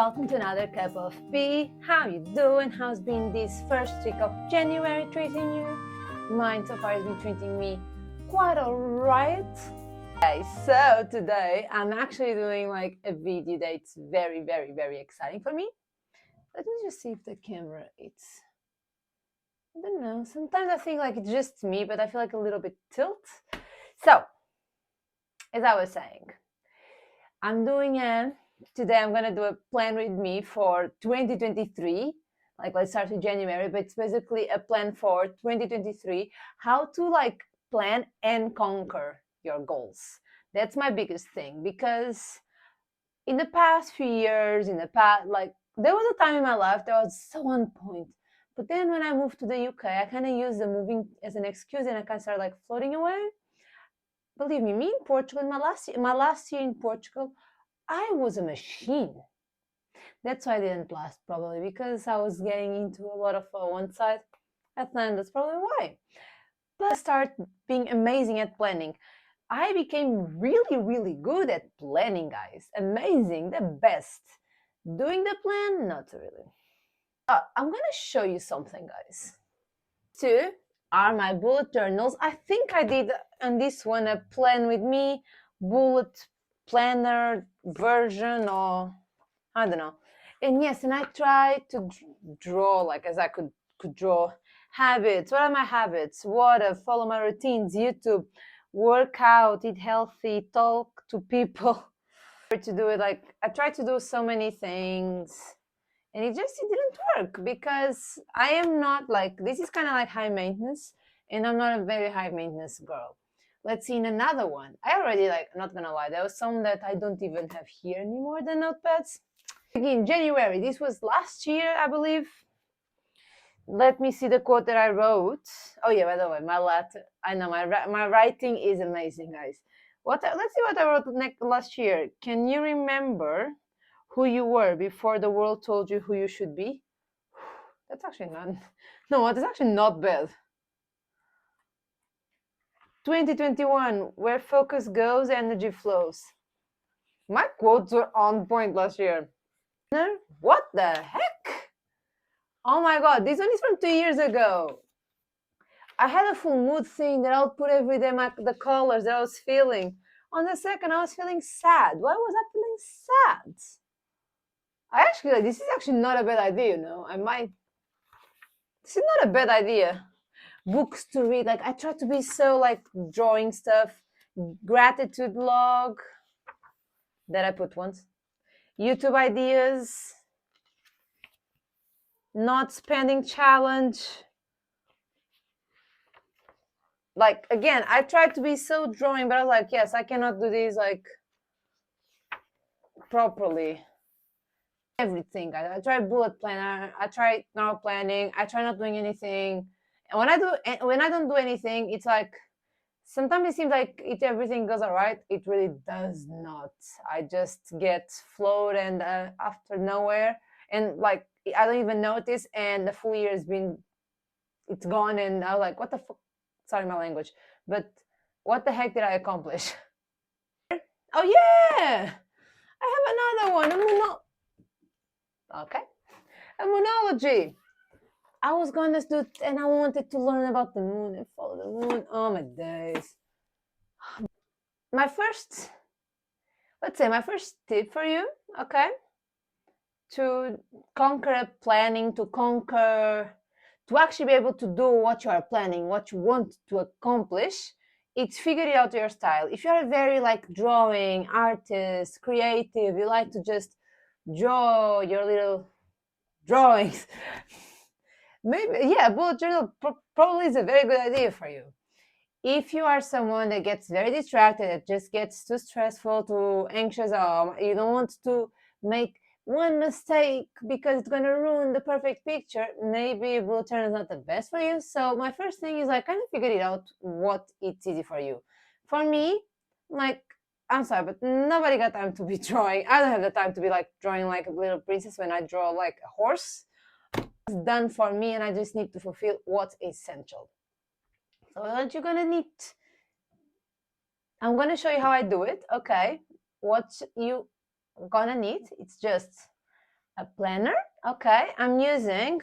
welcome to another cup of tea. How you doing? How's been this first week of January treating you? Mine so far has been treating me quite alright. Okay, so today I'm actually doing like a video that's very exciting for me. Let me just see if the camera it's I don't know. Sometimes I think like it's just me, but I feel like a little bit tilt. So, as I was saying, today I'm gonna do a plan with me for 2023. Like let's start with January, but it's basically a plan for 2023, how to like plan and conquer your goals. That's my biggest thing because in the past few years, like there was a time in my life that was so on point. But then when I moved to the UK, I kind of used the moving as an excuse and I kind of started like floating away. Believe me in Portugal, my last year in Portugal, I was a machine. That's why I didn't last, probably because I was getting into a lot of one side at the end. That's probably why. But I started being amazing at planning. I became really good at planning, guys. Amazing, the best. Doing the plan, not really. I'm gonna show you something, guys. Two are my bullet journals. I think I did on this one a plan with me bullet planner version, or I don't know. And yes, and I try to draw like as I could draw habits. What are my habits? Water, follow my routines, YouTube, work out, eat healthy, talk to people. To do it like I tried to do so many things and it didn't work because I am not like this is kind of like high maintenance and I'm not a very high maintenance girl. Let's see in another one. I already like I'm not gonna lie, there was some that I don't even have here anymore, the notepads. Again, January, this was last year, I believe. Let me see the quote that I wrote. Oh yeah, by the way, I know my writing is amazing, guys. Let's see what I wrote last year. Can you remember who you were before the world told you who you should be? That's actually not. No, it's actually not bad. 2021, where focus goes, energy flows. My quotes were on point last year. What the heck? Oh my god, this one is from 2 years ago. I had a full mood thing that I would put every day the colors that I was feeling. On the second, I was feeling sad. Why was I feeling sad? This is actually not a bad idea, This is not a bad idea. Books to read. Like, I try to be so, like, drawing stuff. Gratitude log that I put once. YouTube ideas. Not spending challenge. Like, again, I tried to be so drawing, but I was like, yes, I cannot do this, like, properly. Everything. I try bullet planner. I try not planning. I try not doing anything. And when I don't do anything, it's like sometimes it seems like everything goes all right. It really does not. I just get flowed and after nowhere, and like I don't even notice. And the full year it's gone, and I was like, what the fuck? Sorry, my language, but what the heck did I accomplish? Oh yeah, I have another one. Okay. Immunology. I was going to do, and I wanted to learn about the moon and follow the moon. Oh my days. My first tip for you, okay, to conquer planning, to actually be able to do what you are planning, what you want to accomplish, it's figuring out your style. If you're a very like drawing artist, creative, you like to just draw your little drawings. Maybe, yeah, bullet journal probably is a very good idea for you. If you are someone that gets very distracted, that just gets too stressful, too anxious, you don't want to make one mistake because it's going to ruin the perfect picture, maybe bullet journal is not the best for you. So my first thing is I kind of figured it out what it's easy for you. For me, like, I'm sorry, but nobody got time to be drawing. I don't have the time to be like drawing like a little princess when I draw like a horse. It's done for me and I just need to fulfill what's essential. So what you're gonna need, I'm gonna show you how I do it, okay? What you gonna need, it's just A planner. Okay, I'm using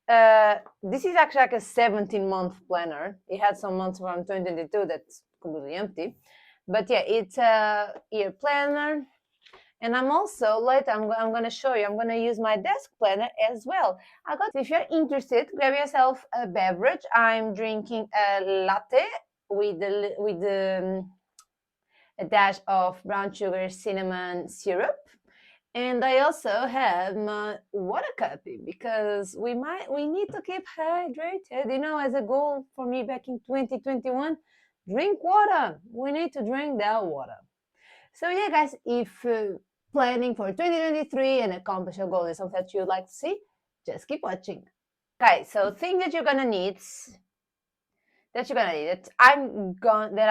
this is actually like a 17-month planner. It had some months from 2022 that's completely empty, but yeah, it's a year planner. And I'm also later, I'm going to show you, I'm going to use my desk planner as well. I got, if you're interested, grab yourself a beverage. I'm drinking a latte with a dash of brown sugar cinnamon syrup. And I also have my water copy because we need to keep hydrated. You know, as a goal for me back in 2021, drink water. We need to drink that water. So yeah, guys, if planning for 2023 and accomplish a goal is something that you'd like to see, just keep watching. Okay, so thing that you're gonna need that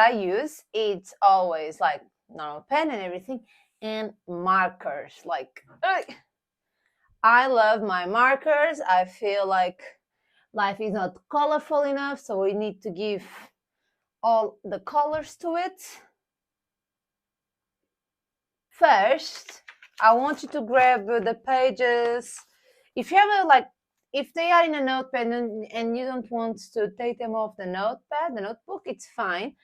I use, it's always like normal pen and everything, and markers. Like I love my markers. I feel like life is not colorful enough, so we need to give all the colors to it. First, I want you to grab the pages. If you have if they are in a notepad and you don't want to take them off the notebook, it's fine.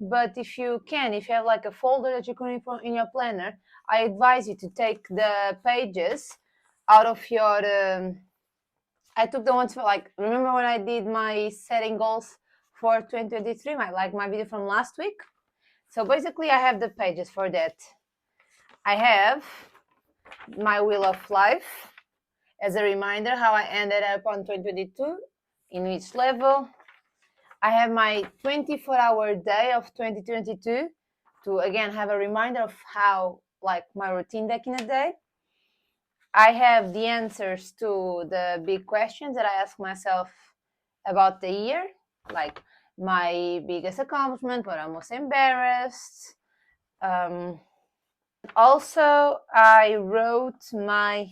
But if you have like a folder that you can put in your planner, I advise you to take the pages out of your. I took the ones for remember when I did my setting goals for 2023, my video from last week. So basically, I have the pages for that. I have my wheel of life as a reminder how I ended up on 2022 in each level. I have my 24-hour day of 2022 to again have a reminder of how my routine back in the day. I have the answers to the big questions that I ask myself about the year, like my biggest accomplishment, what I'm most embarrassed. Also, I wrote my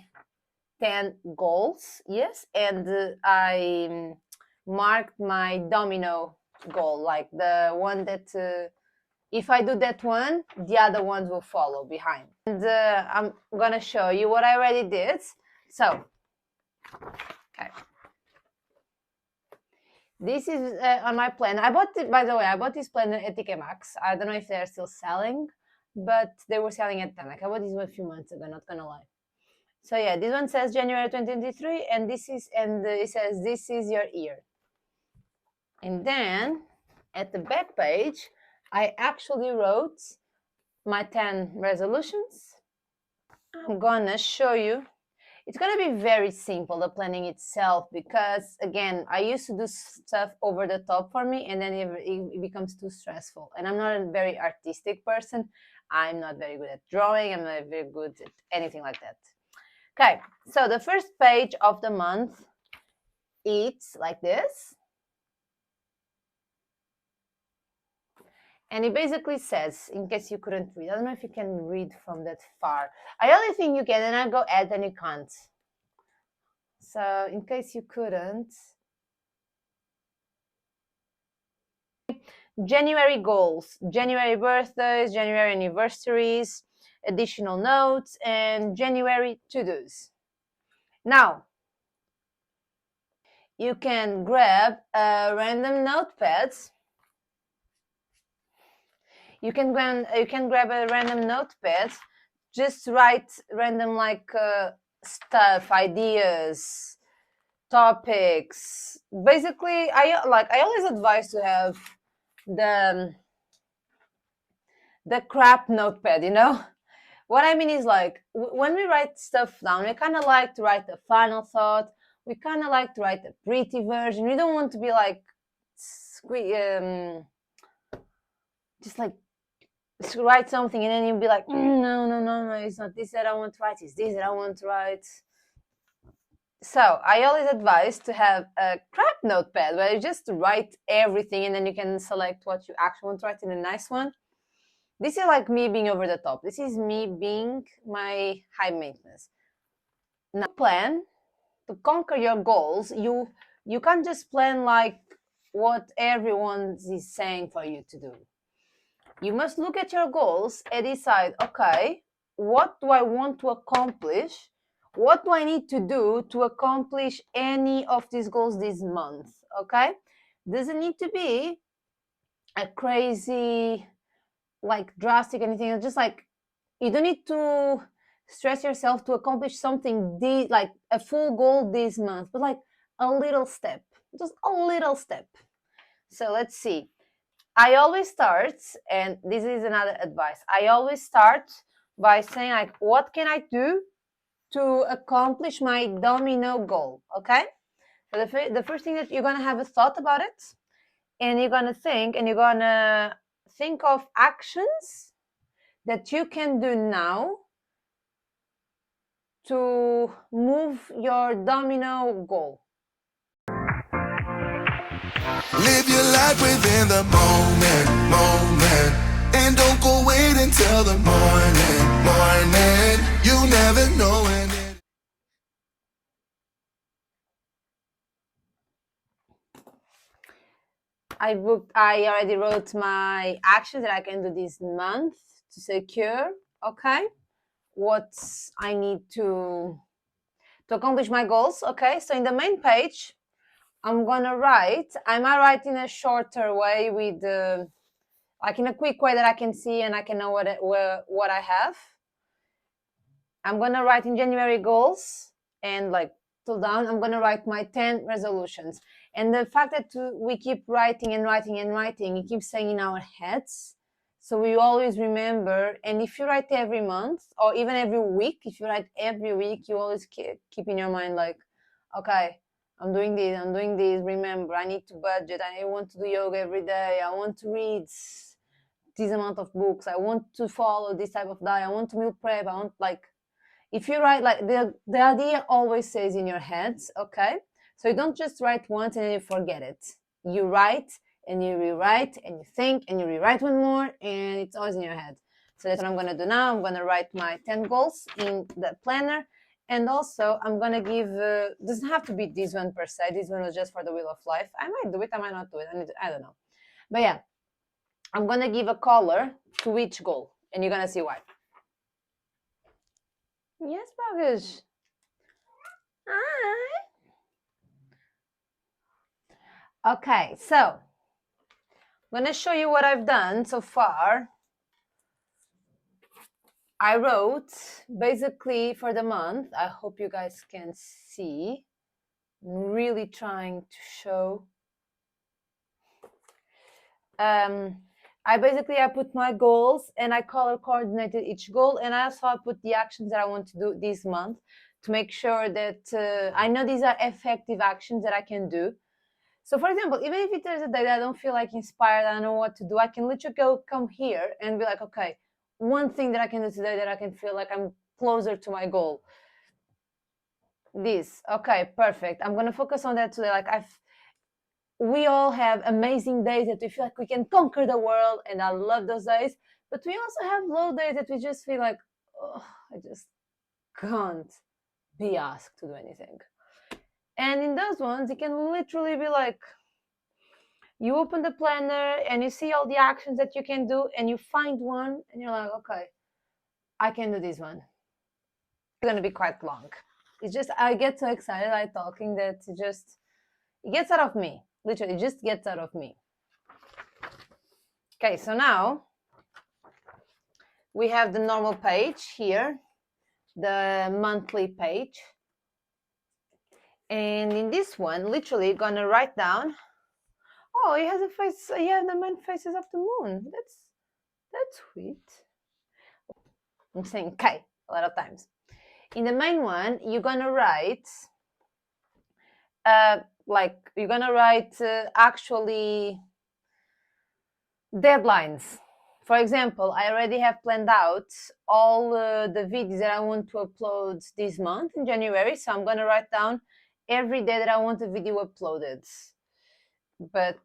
10 goals, yes, and I marked my domino goal, like the one that if I do that one, the other ones will follow behind. And I'm gonna show you what I already did. So, okay. This is on my planner. I bought it, by the way, I bought this planner at TK Maxx. I don't know if they're still selling, but they were selling at 10. Like I bought this one a few months ago, not gonna lie. So yeah, this one says January 2023, and it says this is your year. And then at the back page, I actually wrote my 10 resolutions. I'm gonna show you. It's gonna be very simple, the planning itself, because again, I used to do stuff over the top for me, and then it becomes too stressful. And I'm not a very artistic person. I'm not very good at drawing. I'm not very good at anything like that. Okay, so the first page of the month, it's like this. And it basically says, in case you couldn't read, I don't know if you can read from that far. I only think you can, and I go add, and you can't. So in case you couldn't. January goals, January birthdays, January anniversaries, additional notes, and January to-dos. Now, you can grab a random notepad. You can grab a random notepad, just write random stuff, ideas, topics. Basically, I always advise to have the crap notepad, you know. What I mean is when we write stuff down, we kind of like to write the final thought. We kind of like to write the pretty version. We don't want to be just write something and then you'll be like, no, it's not this that I want to write, it's this that I want to write. So I always advise to have a crap notepad where you just write everything and then you can select what you actually want to write in a nice one. This is like me being over the top. This is me being my high maintenance. Now, plan to conquer your goals. You can't just plan like what everyone is saying for you to do. You must look at your goals and decide, okay, what do I want to accomplish what do I need to do to accomplish any of these goals this month? Okay, doesn't need to be a crazy, like drastic anything. It's just like you don't need to stress yourself to accomplish something like a full goal this month, but like a little step, just a little step. So let's see. I always start, and this is another advice. I always start by saying like, what can I do to accomplish my domino goal? Okay. So the first thing that you're gonna have a thought about it, and you're gonna think of actions that you can do now to move your domino goal. Live your life within the moment, and don't go wait until the morning. You never know when I already wrote my actions that I can do this month to secure, okay, what I need to accomplish my goals. Okay, so in the main page, I might write in a shorter way with like in a quick way that I can see and I can know what I have. I'm gonna write in January goals, and like till down, I'm gonna write my 10 resolutions. And the fact that we keep writing and writing and writing, it keeps saying in our heads, so we always remember. And if you write every month or even every week, if you write every week, you always keep in your mind like, okay, I'm doing this. Remember, I need to budget. I want to do yoga every day. I want to read this amount of books. I want to follow this type of diet. I want to meal prep. I want, like, if you write, like, the idea always stays in your head, okay? So you don't just write once and then you forget it. You write and you rewrite and you think and you rewrite one more, and it's always in your head. So that's what I'm gonna do now. I'm gonna write my 10 goals in the planner. And also I'm gonna give, doesn't have to be this one per se. This one was just for the Wheel of Life. I might do it, I might not do it. I don't know. But yeah, I'm gonna give a color to each goal and you're gonna see why. Yes, Bogus. Hi. Okay, so I'm gonna show you what I've done so far. I wrote basically for the month. I hope you guys can see. I'm really trying to show. I put my goals and I color coordinated each goal, and I also put the actions that I want to do this month to make sure that I know these are effective actions that I can do. So for example, even if there's a day that I don't feel like inspired, I don't know what to do, I can literally come here and be like, okay, one thing that I can do today that I can feel like I'm closer to my goal. This, okay, perfect. I'm gonna focus on that today. Like we all have amazing days that we feel like we can conquer the world, and I love those days. But we also have low days that we just feel like, oh, I just can't be asked to do anything. And in those ones, it can literally be like, you open the planner and you see all the actions that you can do, and you find one and you're like, okay, I can do this one. It's going to be quite long. It's just, I get so excited by talking that it gets out of me. Literally, it just gets out of me. Okay, so now we have the normal page here, the monthly page. And in this one, literally gonna write down, oh, he has a face, he has the main faces of the moon. That's sweet. I'm saying K a lot of times. In the main one, you're gonna write, actually deadlines. For example, I already have planned out all the videos that I want to upload this month in January. So I'm gonna write down every day that I want a video uploaded. But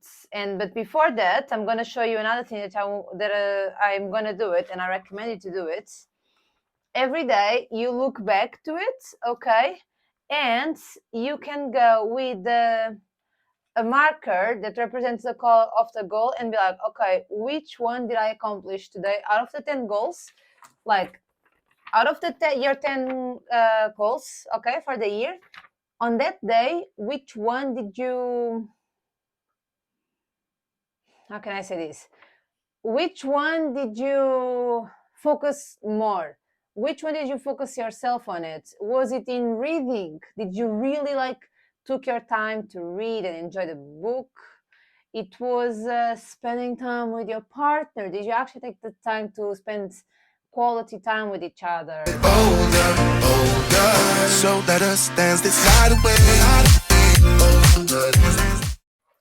before that, I'm gonna show you another thing that I'm gonna do it, and I recommend you to do it. Every day you look back to it, okay, and you can go with a marker that represents the call of the goal and be like, okay, which one did I accomplish today out of the 10 goals? Like, out of the your 10 goals, okay, for the year, on that day, which one did you, how can I say this? Which one did you focus more? Which one did you focus yourself on it? Was it in reading? Did you really like took your time to read and enjoy the book? It was spending time with your partner. Did you actually take the time to spend quality time with each other? Older, older. So let us dance this night away.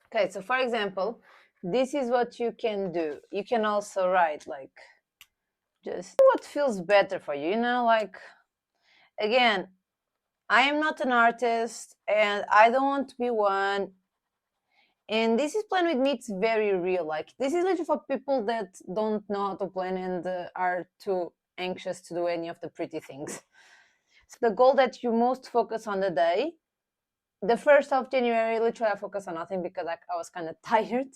Okay, so for example, this is what you can do. You can also write like just what feels better for you, you know, like again, I am not an artist and I don't want to be one. And this is Plan With Me, it's very real. Like this is literally for people that don't know how to plan and are too anxious to do any of the pretty things. So the goal that you most focus on the day, the 1st of January, literally I focus on nothing because I was kind of tired.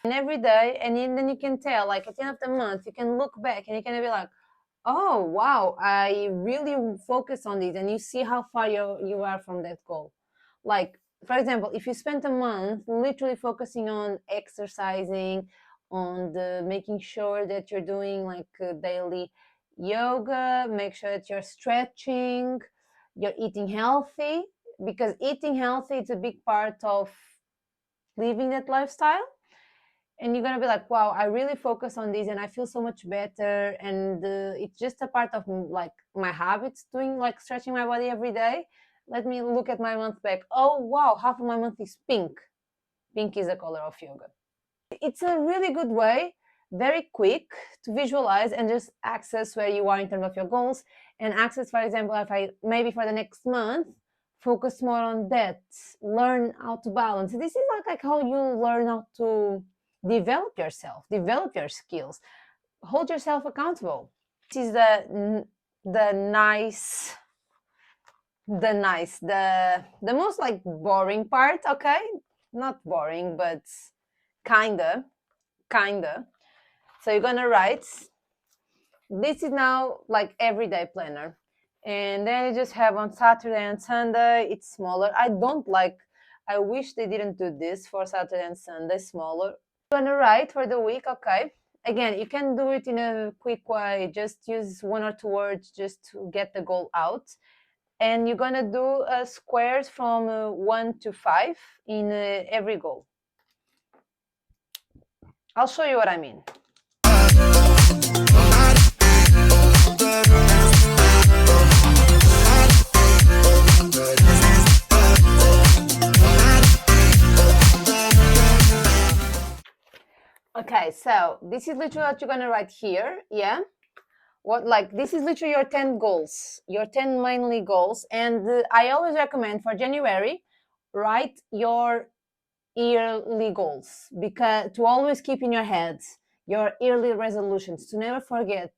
And every day, and then you can tell, like at the end of the month, you can look back and you can be like, oh, wow, I really focus on this. And you see how far you are from that goal. Like, for example, if you spend a month literally focusing on exercising, on making sure that you're doing like daily yoga, make sure that you're stretching, you're eating healthy, because eating healthy is a big part of living that lifestyle. And you're gonna be like, wow, I really focus on this and I feel so much better, and it's just a part of like my habits, doing like stretching my body every day. Let me look at my month back. Oh wow, half of my month is pink. Pink is the color of yoga. It's a really good way, very quick, to visualize and just access where you are in terms of your goals, and access, for example, if I maybe for the next month focus more on that, learn how to balance. This is like how you learn how to develop yourself, develop your skills, hold yourself accountable. This is the nice, the most like boring part. Okay, not boring, but kinda. So you're gonna write. This is now like everyday planner, and then you just have on Saturday and Sunday. It's smaller. I wish they didn't do this for Saturday and Sunday, smaller. Gonna write for the week, okay. Again, you can do it in a quick way. Just use 1 or 2 words just to get the goal out. And you're gonna do squares from 1 to 5 in every goal. I'll show you what I mean. Okay, so this is literally what you're gonna write here, yeah? This is literally your 10 goals, your 10 mainly goals. And I always recommend for January, write your yearly goals, because to always keep in your head your yearly resolutions, to never forget.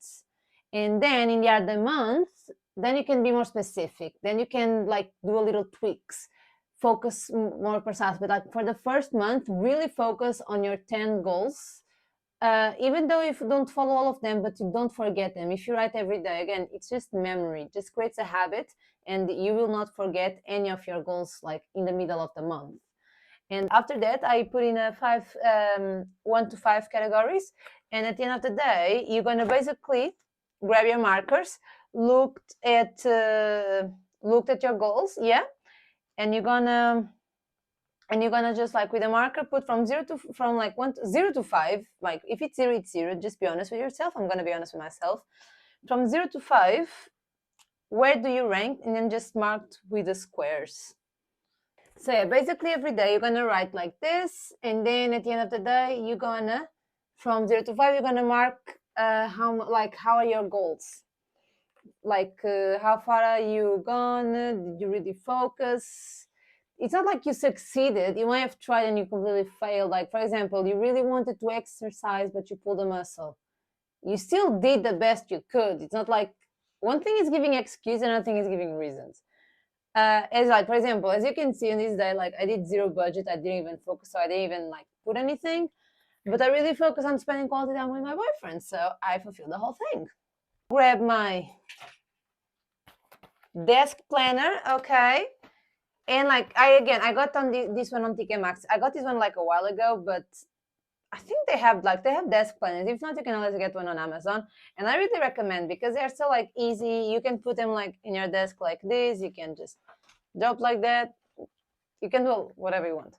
And then in the other month, then you can be more specific. Then you can like do a little tweaks, focus more precise. But like for the first month, really focus on your 10 goals. Even though if you don't follow all of them, but you don't forget them. If you write every day, again, it's just memory, it just creates a habit, and you will not forget any of your goals like in the middle of the month. And after that, I put in a 1 to 5 categories. And at the end of the day, you're gonna basically grab your markers, looked at your goals, yeah, and you're gonna just like with a marker put from 0 to 5. Like if it's 0, it's 0. Just be honest with yourself. I'm gonna be honest with myself. From 0 to 5, where do you rank? And then just marked with the squares. So yeah, basically every day you're gonna write like this, and then at the end of the day you're gonna, from 0 to 5, you're gonna mark how are your goals, like how far are you gone, did you really focus. It's not like you succeeded. You might have tried and you completely failed. Like for example, you really wanted to exercise but you pulled a muscle. You still did the best you could. It's not like one thing is giving excuse, another thing is giving reasons. As like for example, as you can see in this day, like I did 0 budget, I didn't even focus, so I didn't even like put anything, but I really focused on spending quality time with my boyfriend, so I fulfilled the whole thing. Grab my desk planner, okay. And like I got on this one on TK Maxx. I got this one like a while ago, but I think they have desk planners. If not, you can always get one on Amazon. And I really recommend because they're so like easy. You can put them like in your desk like this. You can just drop like that. You can do whatever you want.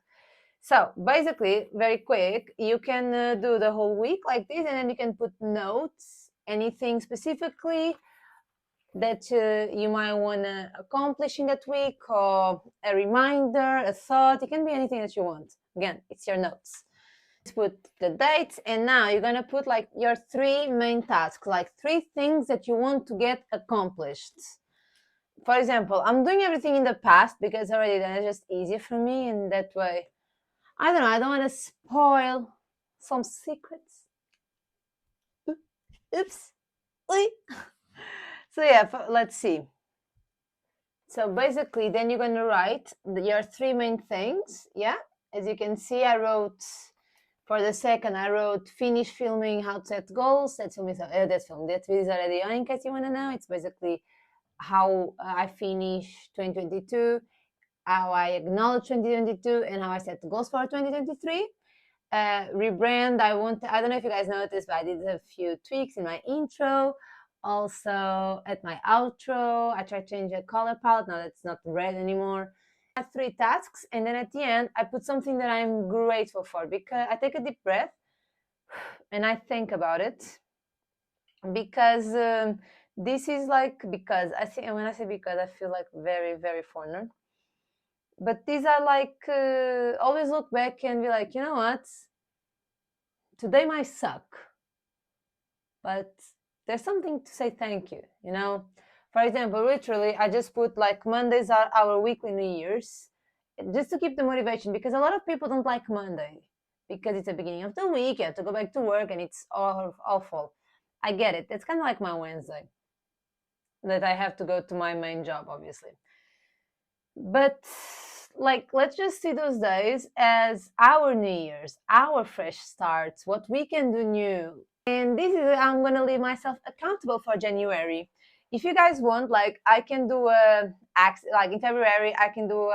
So basically, very quick, you can do the whole week like this, and then you can put notes, anything specifically that you might want to accomplish in that week, or a reminder, a thought. It can be anything that you want. Again, it's your notes. Put the dates, and now you're gonna put like your 3 main tasks, like 3 things that you want to get accomplished. For example, I'm doing everything in the past because already then it's just easier for me, and that way I don't know, I don't want to spoil some secrets. Oops. So yeah, let's see. So basically, then you're going to write your 3 main things. Yeah, as you can see, I wrote for the second. I wrote finish filming, how to set goals. That film is that video is already on. In case you want to know, it's basically how I finish 2022, how I acknowledge 2022, and how I set goals for 2023. Rebrand. I don't know if you guys noticed, but I did a few tweaks in my intro. Also, at my outro, I tried to change the color palette. Now that's not red anymore. I have 3 tasks, and then at the end, I put something that I'm grateful for, because I take a deep breath and I think about it, because this is like, because I think, and when I say because, I feel like very, very foreigner. But these are like, always look back and be like, you know what? Today might suck, but there's something to say thank you, you know? For example, literally, I just put like Mondays are our weekly New Year's, just to keep the motivation, because a lot of people don't like Monday because it's the beginning of the week, you have to go back to work and it's awful. I get it. It's kind of like my Wednesday, that I have to go to my main job, obviously. But like, let's just see those days as our New Year's, our fresh starts, what we can do new. And this is, I'm gonna leave myself accountable for January. If you guys want, like, I can do like in February, I can do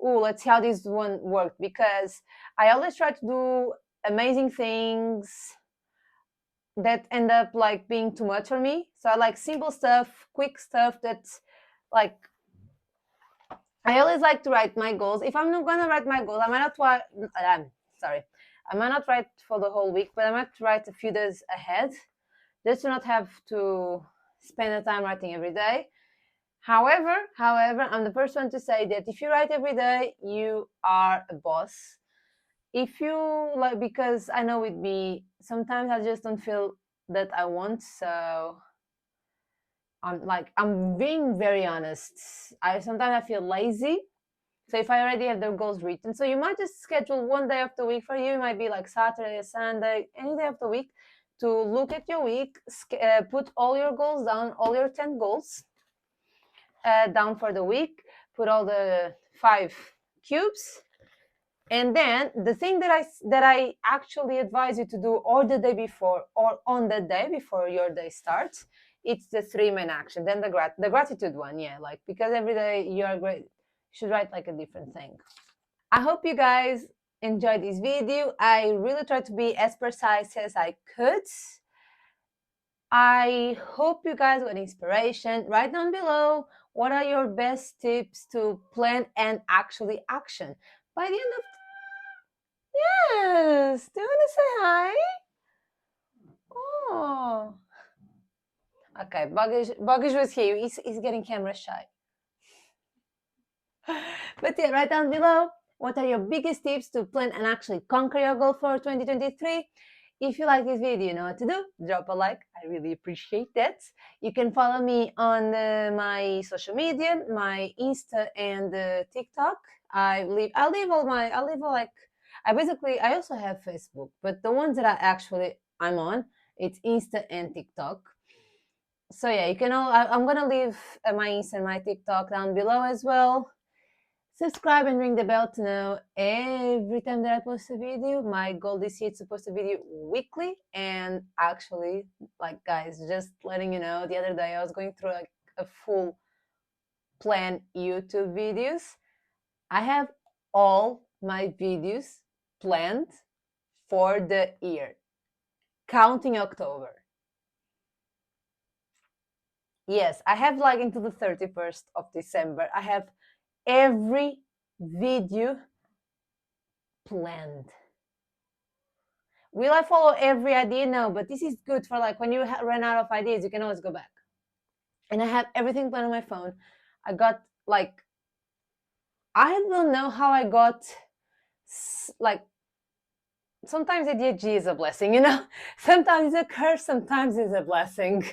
let's see how this one worked, because I always try to do amazing things that end up like being too much for me. So I like simple stuff, quick stuff that's like, I always like to write my goals. If I'm not gonna write my goals, I might not I might not write for the whole week, but I might write a few days ahead, just to not have to spend the time writing every day. However, I'm the first one to say that if you write every day, you are a boss. If you like, because I know with me, sometimes I just don't feel that I want, so I'm being very honest. Sometimes I feel lazy. So if I already have the goals written, so you might just schedule one day of the week for you. It might be like Saturday, Sunday, any day of the week, to look at your week, put all your goals down, all your 10 goals down for the week, put all the 5 cubes. And then the thing that I actually advise you to do, or the day before, or on the day before your day starts, it's the 3 main action. Then the gratitude one, yeah, like, because every day you are great, you should write like a different thing. I hope you guys enjoyed this video. I really tried to be as precise as I could. I hope you guys got inspiration. Write down below, what are your best tips to plan and actually action by the end of. Yes, do you want to say hi? Oh, okay. Bogish was here. He's getting camera shy. But yeah, write down below, what are your biggest tips to plan and actually conquer your goal for 2023? If you like this video, you know what to do. Drop a like. I really appreciate that. You can follow me on my social media, my Insta and TikTok. I also have Facebook, but the ones that I'm on, it's Insta and TikTok. So yeah, you can I'm gonna leave my Insta and my TikTok down below as well. Subscribe and ring the bell to know every time that I post a video. My goal this year is to post a video weekly. And actually, like, guys, just letting you know, the other day I was going through like a full plan YouTube videos. I have all my videos planned for the year, counting October. Yes, I have like into the 31st of December. I have every video planned. Will I follow every idea? No, but this is good for like when you run out of ideas, you can always go back. And I have everything planned on my phone. I got like, I don't know how I got like, sometimes ADHD is a blessing, you know? Sometimes it's a curse, sometimes it's a blessing.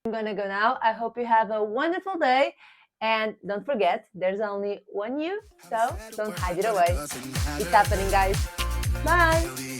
I'm gonna go now. I hope you have a wonderful day. And don't forget, there's only one you, so don't hide it away. It's happening, guys. Bye.